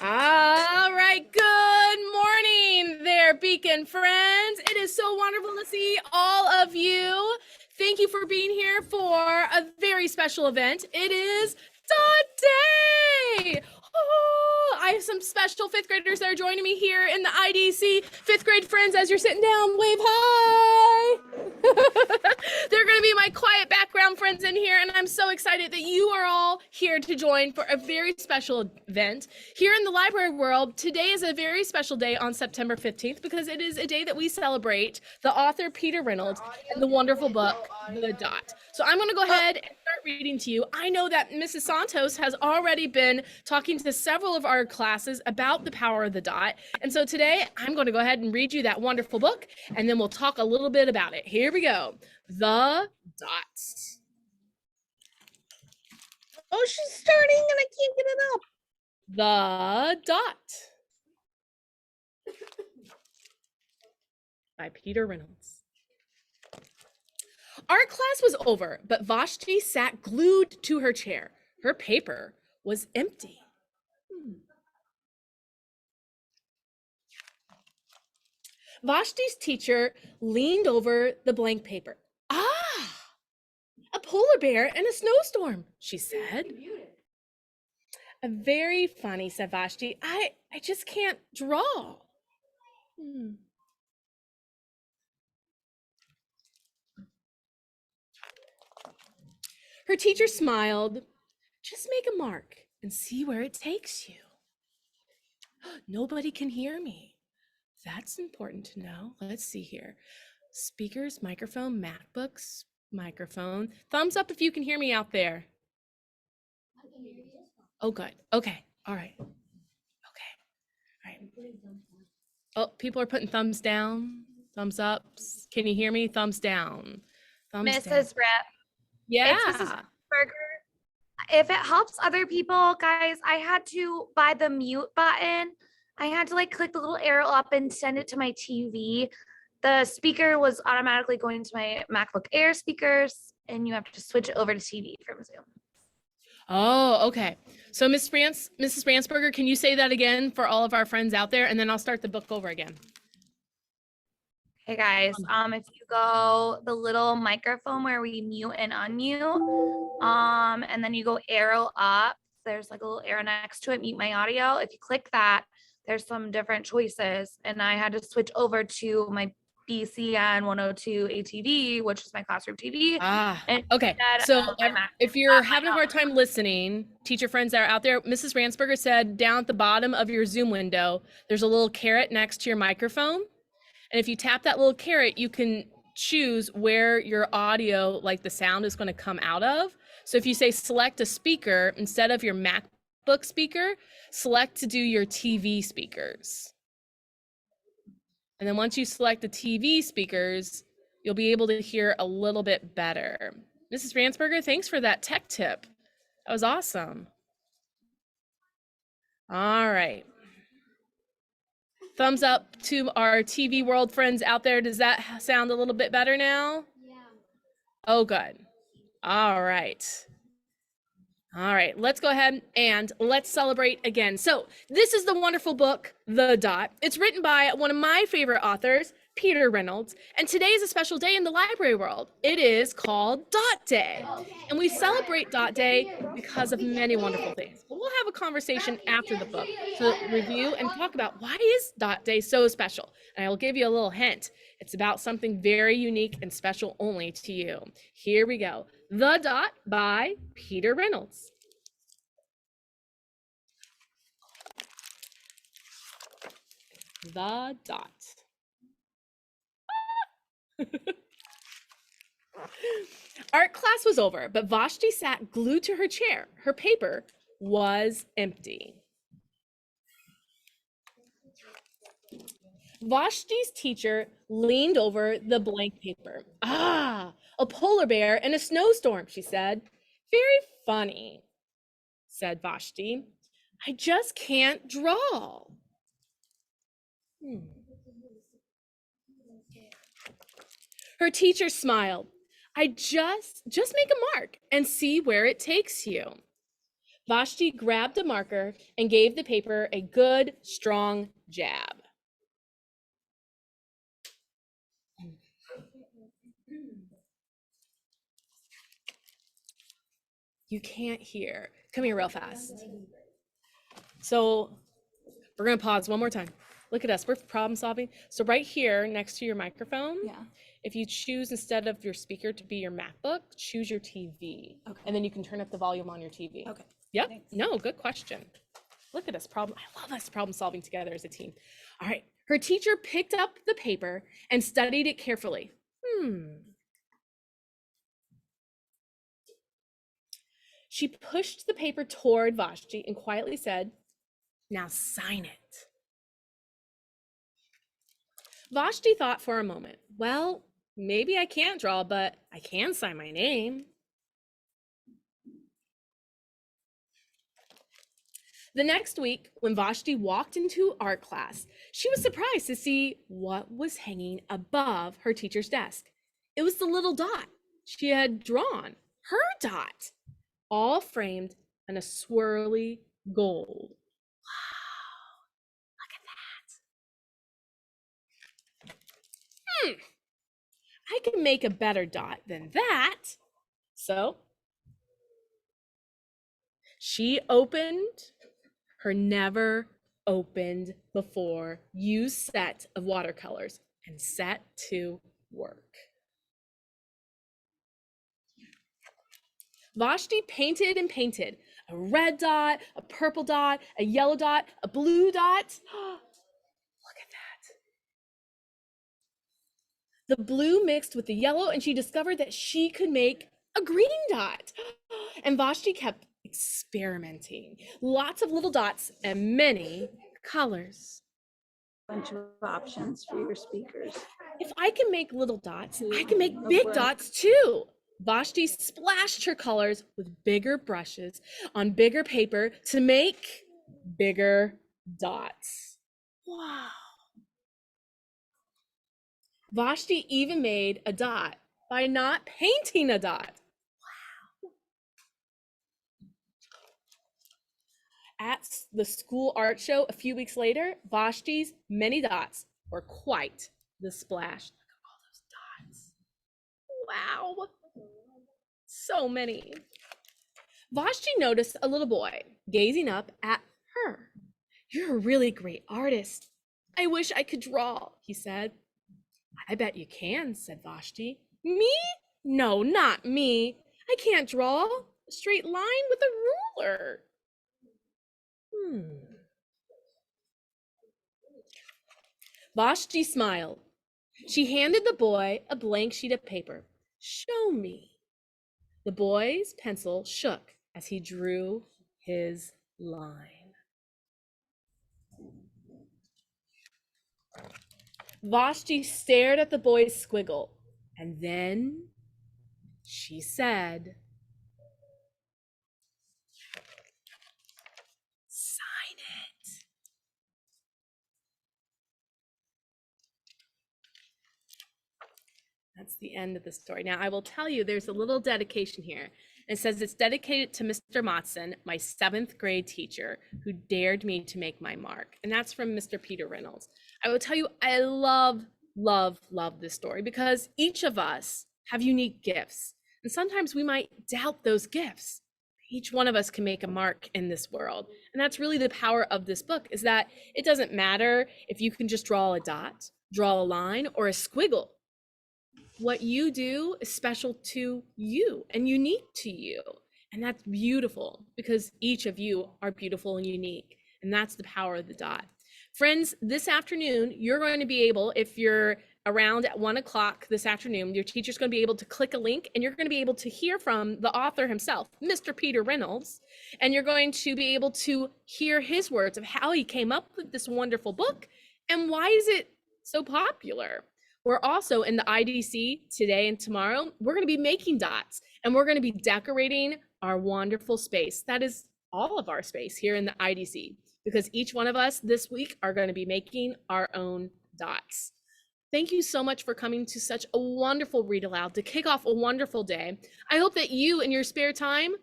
All right, good morning there, Beacon friends. It is so wonderful to see all of you. Thank you for being here for a very special event. It is Dot Day. Oh, I have some special fifth graders that are joining me here in the IDC. Fifth grade friends, as you're sitting down, wave hi. They're going to be my quiet background friends in here, and I'm so excited that you are all here to join for a very special event. Here in the library world, today is a very special day on September 15th because it is a day that we celebrate the author Peter Reynolds and the wonderful book, The Dot. So I'm going to go ahead and start reading to you. I know that Mrs. Santos has already been talking to several of our classes about the power of the dot. And so today I'm going to go ahead and read you that wonderful book, and then we'll talk a little bit about it. Here we go. The Dots. Oh, she's starting and I can't get it up. The Dot by Peter Reynolds. Art class was over, but Vashti sat glued to her chair. Her paper was empty. Vashti's teacher leaned over the blank paper. Ah, a polar bear in a snowstorm, she said. Very funny, said Vashti. I just can't draw. Her teacher smiled. Just make a mark and see where it takes you. Nobody can hear me. That's important to know. Let's see here. Speakers, microphone, MacBooks, microphone. Thumbs up if you can hear me out there. Oh, good. Okay. All right. Okay. All right. Oh, people are putting thumbs down, thumbs ups. Can you hear me? Thumbs down. Thumbs Mrs. down. Rep. Yeah. It's Mrs. Burger. If it helps other people, guys, I had to buy the mute button. I had to click the little arrow up and send it to my TV. The speaker was automatically going to my MacBook Air speakers, and you have to switch it over to TV from Zoom. Oh, okay. So Mrs. Ransberger, can you say that again for all of our friends out there? And then I'll start the book over again. Hey guys, if you go the little microphone where we mute and unmute, and then you go arrow up, there's a little arrow next to it, mute my audio. If you click that, there's some different choices, and I had to switch over to my BCN 102 ATV, which is my classroom TV. Okay. So if you're having a hard time listening, teacher friends that are out there, Mrs. Ransberger said down at the bottom of your Zoom window, there's a little caret next to your microphone. And if you tap that little caret, you can choose where your audio, the sound is going to come out of. So if you say select a speaker instead of your MacBook speaker, select to do your TV speakers. And then once you select the TV speakers, you'll be able to hear a little bit better. Mrs. Ransberger, thanks for that tech tip. That was awesome. All right. Thumbs up to our TV world friends out there. Does that sound a little bit better now? Yeah. Oh, good. All right. All right, let's go ahead and let's celebrate again. So this is the wonderful book, The Dot. It's written by one of my favorite authors, Peter Reynolds. And today is a special day in the library world. It is called Dot Day. And we celebrate Dot Day because of many wonderful things. But we'll have a conversation after the book to review and talk about why is Dot Day so special. And I will give you a little hint. It's about something very unique and special only to you. Here we go. The Dot by Peter Reynolds. The Dot. Art class was over, but Vashti sat glued to her chair. Her paper was empty. Vashti's teacher leaned over the blank paper. Ah, a polar bear in a snowstorm, she said. Very funny, said Vashti. I just can't draw. Her teacher smiled. I just make a mark and see where it takes you. Vashti grabbed a marker and gave the paper a good, strong jab. You can't hear. Come here real fast. So we're gonna pause one more time. Look at us, we're problem solving. So right here next to your microphone, if you choose instead of your speaker to be your MacBook, choose your TV. Okay. And then you can turn up the volume on your TV. Okay. Yep, Thanks. no, good question. Look at us, I love us problem solving together as a team. All right, her teacher picked up the paper and studied it carefully. She pushed the paper toward Vashti and quietly said, "Now sign it." Vashti thought for a moment. Well, maybe I can't draw, but I can sign my name. The next week, when Vashti walked into art class, she was surprised to see what was hanging above her teacher's desk. It was the little dot she had drawn, her dot, all framed in a swirly gold. Wow, look at that. I can make a better dot than that. So she opened her never opened before used set of watercolors and set to work. Vashti painted and painted a red dot, a purple dot, a yellow dot, a blue dot. Look at that. The blue mixed with the yellow, and she discovered that she could make a green dot. And Vashti kept experimenting. Lots of little dots and many colors. Bunch of options for your speakers. If I can make little dots, I can make big dots too. Vashti splashed her colors with bigger brushes on bigger paper to make bigger dots. Wow. Vashti even made a dot by not painting a dot. Wow. At the school art show a few weeks later, Vashti's many dots were quite the splash. Look at all those dots. Wow. So many. Vashti noticed a little boy gazing up at her. "You're a really great artist. I wish I could draw," he said. "I bet you can," said Vashti. "Me? No, not me. I can't draw a straight line with a ruler." Vashti smiled. She handed the boy a blank sheet of paper. "Show me." The boy's pencil shook as he drew his line. Vashti stared at the boy's squiggle, and then she said, "Sign it." That's the end of the story. Now, I will tell you, there's a little dedication here. It says it's dedicated to Mr. Motson, my 7th grade teacher, who dared me to make my mark. And that's from Mr. Peter Reynolds. I will tell you, I love, love, love this story because each of us have unique gifts. And sometimes we might doubt those gifts. Each one of us can make a mark in this world. And that's really the power of this book, is that it doesn't matter if you can just draw a dot, draw a line, or a squiggle. What you do is special to you and unique to you. And that's beautiful because each of you are beautiful and unique. And that's the power of the dot. Friends, this afternoon, you're going to be able, if you're around at 1 o'clock this afternoon, your teacher's going to be able to click a link and you're going to be able to hear from the author himself, Mr. Peter Reynolds. And you're going to be able to hear his words of how he came up with this wonderful book and why is it so popular. We're also in the IDC today and tomorrow. We're going to be making dots and we're going to be decorating our wonderful space. That is all of our space here in the IDC, because each one of us this week are going to be making our own dots. Thank you so much for coming to such a wonderful read aloud to kick off a wonderful day. I hope that you in your spare time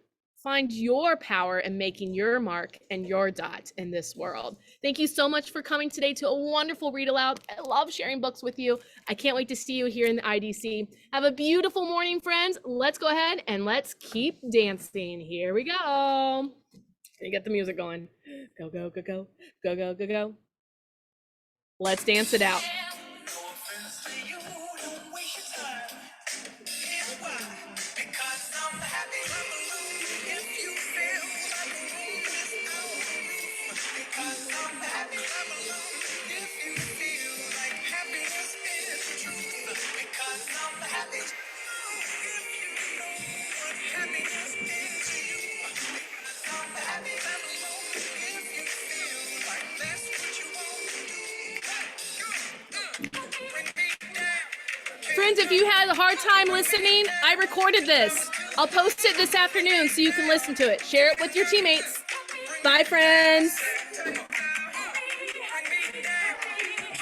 Find your power in making your mark and your dot in this world. Thank you so much for coming today to a wonderful read aloud. I love sharing books with you. I can't wait to see you here in the IDC. Have a beautiful morning, friends. Let's go ahead and let's keep dancing. Here we go. You get the music going. Go, go, go, go, go, go, go, go. Let's dance it out. Friends, if you had a hard time listening, I recorded this. I'll post it this afternoon so you can listen to it. Share it with your teammates. Bye, friends.